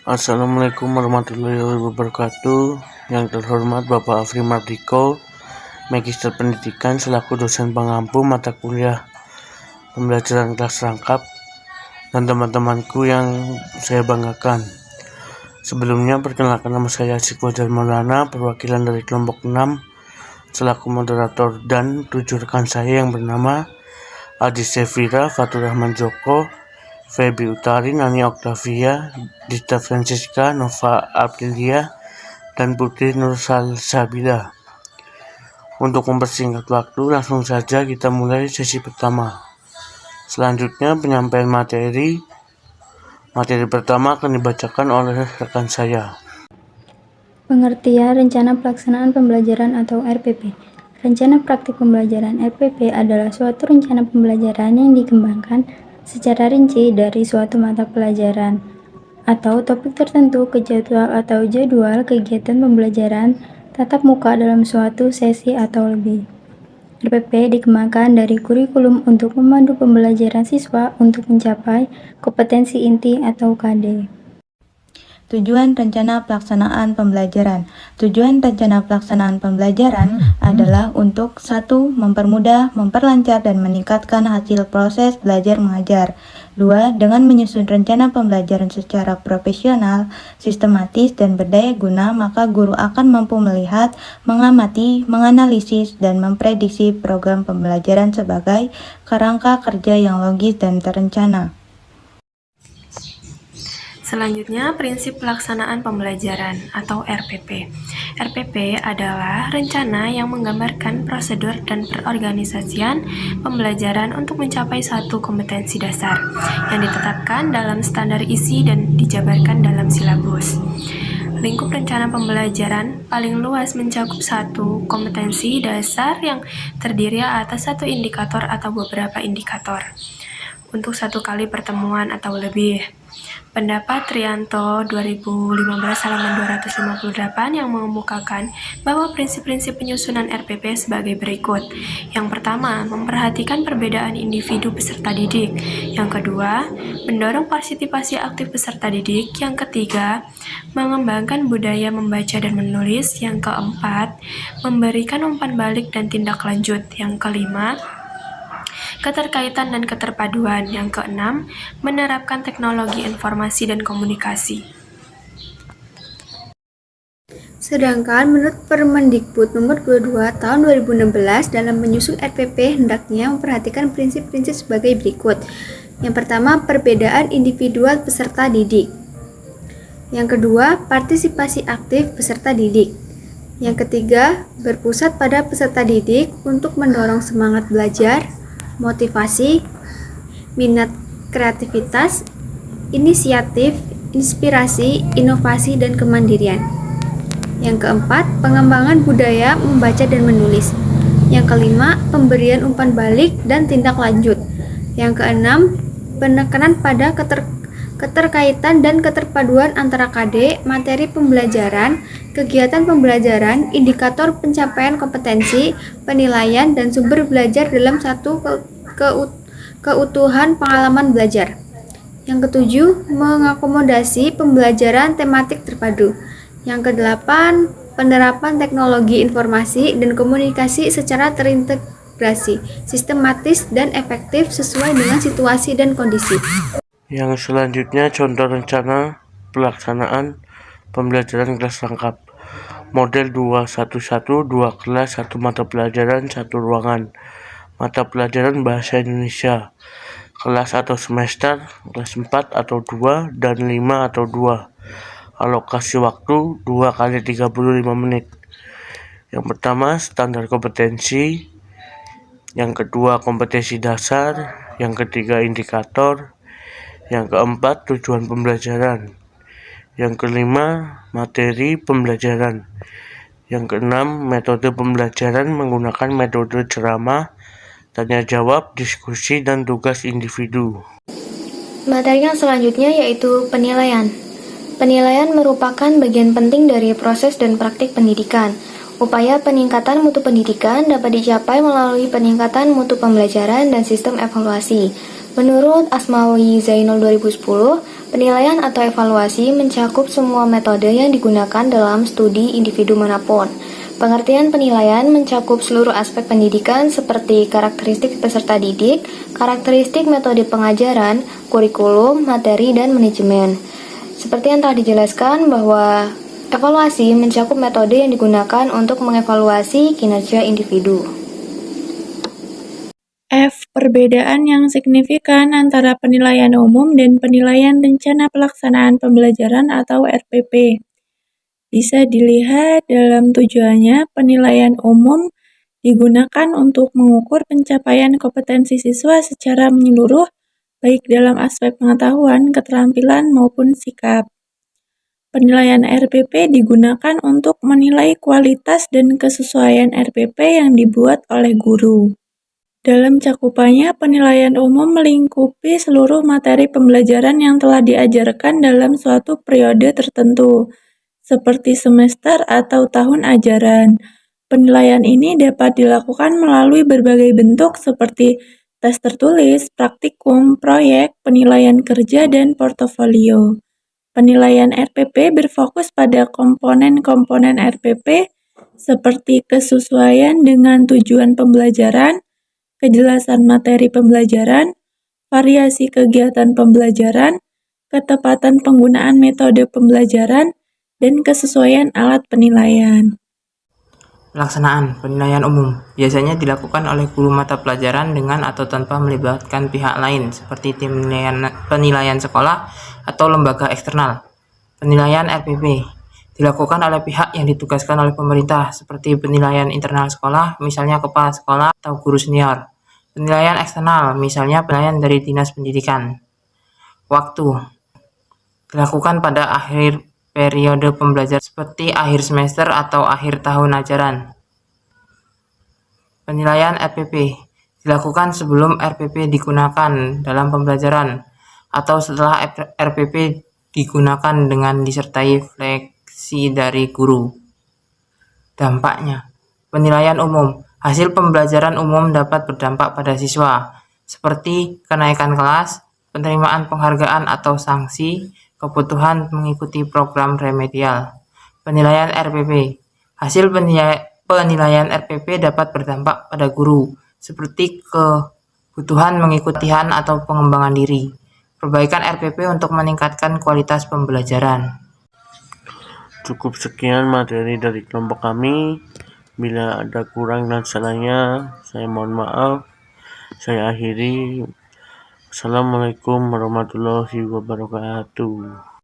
Assalamualaikum warahmatullahi wabarakatuh. Yang terhormat Bapak Afri Mardiko, Magister Pendidikan selaku dosen pengampu mata kuliah pembelajaran kelas rangkap, dan teman-temanku yang saya banggakan. Sebelumnya perkenalkan, nama saya Asyik Wajar Maulana, perwakilan dari kelompok 6 selaku moderator, dan 7 rekan saya yang bernama Adi Sevira, Fatur Rahman Joko, Feby Utari, Nani Octavia, Dita Francisca, Nova Aprilia, dan Putri Nur Salsabila. Untuk mempersingkat waktu, langsung saja kita mulai sesi pertama. Selanjutnya penyampaian materi pertama akan dibacakan oleh rekan saya. Pengertian Rencana Pelaksanaan Pembelajaran atau RPP. Rencana Praktik Pembelajaran RPP adalah suatu rencana pembelajaran yang dikembangkan secara rinci dari suatu mata pelajaran atau topik tertentu ke jadwal atau jadwal kegiatan pembelajaran tatap muka dalam suatu sesi atau lebih. RPP dikembangkan dari kurikulum untuk memandu pembelajaran siswa untuk mencapai kompetensi inti atau KD. Tujuan Rencana Pelaksanaan Pembelajaran. Tujuan Rencana Pelaksanaan Pembelajaran adalah untuk 1. Mempermudah, memperlancar, dan meningkatkan hasil proses belajar mengajar. 2. Dengan menyusun rencana pembelajaran secara profesional, sistematis, dan berdaya guna, maka guru akan mampu melihat, mengamati, menganalisis, dan memprediksi program pembelajaran sebagai kerangka kerja yang logis dan terencana. Selanjutnya, prinsip pelaksanaan pembelajaran atau RPP. RPP adalah rencana yang menggambarkan prosedur dan perorganisasian pembelajaran untuk mencapai satu kompetensi dasar yang ditetapkan dalam standar isi dan dijabarkan dalam silabus. Lingkup rencana pembelajaran paling luas mencakup satu kompetensi dasar yang terdiri atas satu indikator atau beberapa indikator untuk satu kali pertemuan atau lebih. Pendapat Trianto 2015 halaman 258 yang mengemukakan bahwa prinsip-prinsip penyusunan RPP sebagai berikut. Yang pertama, memperhatikan perbedaan individu peserta didik. Yang kedua, mendorong partisipasi aktif peserta didik. Yang ketiga, mengembangkan budaya membaca dan menulis. Yang keempat, memberikan umpan balik dan tindak lanjut. Yang kelima, keterkaitan dan keterpaduan. Yang keenam, menerapkan teknologi informasi dan komunikasi. Sedangkan menurut Permendikbud nomor 22 tahun 2016 dalam menyusun RPP hendaknya memperhatikan prinsip-prinsip sebagai berikut. Yang pertama, perbedaan individual peserta didik. Yang kedua, partisipasi aktif peserta didik. Yang ketiga, berpusat pada peserta didik untuk mendorong semangat belajar, motivasi, minat, kreativitas, inisiatif, inspirasi, inovasi, dan kemandirian. Yang keempat, pengembangan budaya membaca dan menulis. Yang kelima, pemberian umpan balik dan tindak lanjut. Yang keenam, penekanan pada keterkaitan dan keterpaduan antara KD, materi pembelajaran, kegiatan pembelajaran, indikator pencapaian kompetensi, penilaian, dan sumber belajar dalam satu keutuhan pengalaman belajar. Yang ketujuh, mengakomodasi pembelajaran tematik terpadu. Yang kedelapan, penerapan teknologi informasi dan komunikasi secara terintegrasi, sistematis, dan efektif sesuai dengan situasi dan kondisi. Yang selanjutnya contoh rencana pelaksanaan pembelajaran kelas rangkap. Model 211, 2 kelas, 1 mata pelajaran, 1 ruangan. Mata pelajaran Bahasa Indonesia. Kelas atau semester, kelas 4 atau 2, dan 5 atau 2. Alokasi waktu 2 kali 35 menit. Yang pertama, standar kompetensi. Yang kedua, kompetensi dasar. Yang ketiga, indikator. Yang keempat, tujuan pembelajaran. Yang kelima, materi pembelajaran. Yang keenam, metode pembelajaran menggunakan metode ceramah, tanya jawab, diskusi, dan tugas individu. Materi yang selanjutnya yaitu penilaian. Penilaian merupakan bagian penting dari proses dan praktik pendidikan. Upaya peningkatan mutu pendidikan dapat dicapai melalui peningkatan mutu pembelajaran dan sistem evaluasi. Menurut Asmawi Zainul 2010, Penilaian atau evaluasi mencakup semua metode yang digunakan dalam studi individu manapun. Pengertian penilaian mencakup seluruh aspek pendidikan seperti karakteristik peserta didik, karakteristik metode pengajaran, kurikulum, materi, dan manajemen. Seperti yang telah dijelaskan bahwa evaluasi mencakup metode yang digunakan untuk mengevaluasi kinerja individu. F. Perbedaan yang signifikan antara penilaian umum dan penilaian rencana pelaksanaan pembelajaran atau RPP. Bisa dilihat dalam tujuannya, penilaian umum digunakan untuk mengukur pencapaian kompetensi siswa secara menyeluruh, baik dalam aspek pengetahuan, keterampilan, maupun sikap. Penilaian RPP digunakan untuk menilai kualitas dan kesesuaian RPP yang dibuat oleh guru. Dalam cakupannya, penilaian umum melingkupi seluruh materi pembelajaran yang telah diajarkan dalam suatu periode tertentu, seperti semester atau tahun ajaran. Penilaian ini dapat dilakukan melalui berbagai bentuk seperti tes tertulis, praktikum, proyek, penilaian kerja, dan portofolio. Penilaian RPP berfokus pada komponen-komponen RPP seperti kesesuaian dengan tujuan pembelajaran, kejelasan materi pembelajaran, variasi kegiatan pembelajaran, ketepatan penggunaan metode pembelajaran, dan kesesuaian alat penilaian. Pelaksanaan penilaian umum biasanya dilakukan oleh guru mata pelajaran dengan atau tanpa melibatkan pihak lain seperti tim penilaian sekolah atau lembaga eksternal. Penilaian RPP dilakukan oleh pihak yang ditugaskan oleh pemerintah seperti penilaian internal sekolah, misalnya kepala sekolah atau guru senior. Penilaian eksternal, misalnya penilaian dari dinas pendidikan. Waktu dilakukan pada akhir periode pembelajaran seperti akhir semester atau akhir tahun ajaran. Penilaian RPP dilakukan sebelum RPP digunakan dalam pembelajaran atau setelah RPP digunakan dengan disertai fleksi dari guru. Dampaknya, penilaian umum. Hasil pembelajaran umum dapat berdampak pada siswa, seperti kenaikan kelas, penerimaan penghargaan atau sanksi, kebutuhan mengikuti program remedial. Penilaian RPP. Hasil penilaian RPP dapat berdampak pada guru, seperti kebutuhan mengikuti latihan atau pengembangan diri. Perbaikan RPP untuk meningkatkan kualitas pembelajaran. Cukup sekian materi dari kelompok kami. Bila ada kurang dan salahnya, saya mohon maaf. Saya akhiri. Assalamualaikum warahmatullahi wabarakatuh.